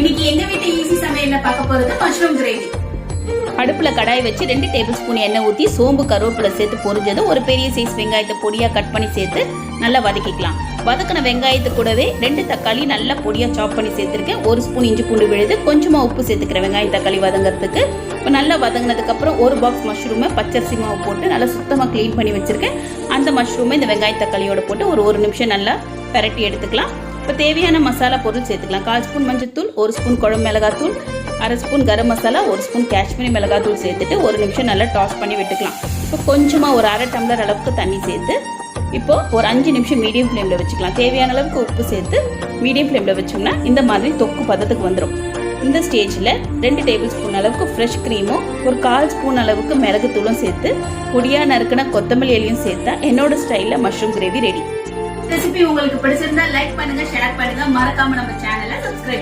இன்னைக்கு எங்க வீட்டு ஈஸி சமையல்ல பார்க்க போறது மஷ்ரூம் கிரேவி. அடுப்புல கடாய் வச்சு 2 டேபிள் ஸ்பூன் எண்ணெய் ஊற்றி சோம்பு கருவேப்பிலை சேர்த்து பொரிஞ்சதும் ஒரு பெரிய சைஸ் வெங்காயத்தை பொடியாக கட் பண்ணி சேர்த்து நல்லா வதக்கிக்கலாம். வதக்கின வெங்காயத்து கூடவே 2 தக்காளி நல்லா பொடியாக சாப் பண்ணி சேர்த்துருக்கேன். 1 ஸ்பூன் இஞ்சி பூண்டு விழுது, கொஞ்சமாக உப்பு சேர்த்துக்கிறேன் வெங்காயம் தக்காளி வதங்கிறதுக்கு. இப்போ நல்லா வதங்கினதுக்கப்புறம் ஒரு பாக்ஸ் மஷ்ரூமை பச்சரிசி மாவு போட்டு நல்லா சுத்தமாக க்ளீன் பண்ணி வச்சுருக்கேன். அந்த மஷ்ரூமை இந்த வெங்காய தக்காளியோட போட்டு ஒரு நிமிஷம் நல்லா பெரட்டி எடுத்துக்கலாம். இப்போ தேவையான மசாலா பொருள் சேர்த்துக்கலாம். 1/4 ஸ்பூன் மஞ்சள்தூள், 1 ஸ்பூன் குழம்பு மிளகாத்தூள், 1/2 ஸ்பூன் கரம் மசாலா, 1 ஸ்பூன் காஷ்மீரி மிளகாத்தூள் சேர்த்துட்டு 1 நிமிஷம் நல்லா டாஸ் பண்ணி விட்டுக்கலாம். இப்போ கொஞ்சமாக ஒரு 1/2 டம்ளர் அளவுக்கு தண்ணி சேர்த்து இப்போ ஒரு 5 நிமிஷம் மீடியம் ஃப்ளேமில் வச்சுக்கலாம். தேவையான அளவுக்கு உப்பு சேர்த்து மீடியம் ஃப்ளேமில் வச்சோம்னா இந்த மாதிரி தொக்கு பதத்துக்கு வந்துடும். இந்த ஸ்டேஜில் 2 டேபிள் ஸ்பூன் அளவுக்கு ஃப்ரெஷ் க்ரீமும் ஒரு 1/4 ஸ்பூன் அளவுக்கு மிளகுத்தூளும் சேர்த்து பொடியாக நறுக்கின கொத்தமல்லி இலையும் சேர்த்தா என்னோட ஸ்டைலில் மஷ்ரூம் கிரேவி ரெடி. ரெசிபி உங்களுக்கு பிடிச்சிருந்தா லைக் பண்ணுங்க, ஷேர் பண்ணுங்க, மறக்காம நம்ம சேனலை சப்ஸ்கிரைப்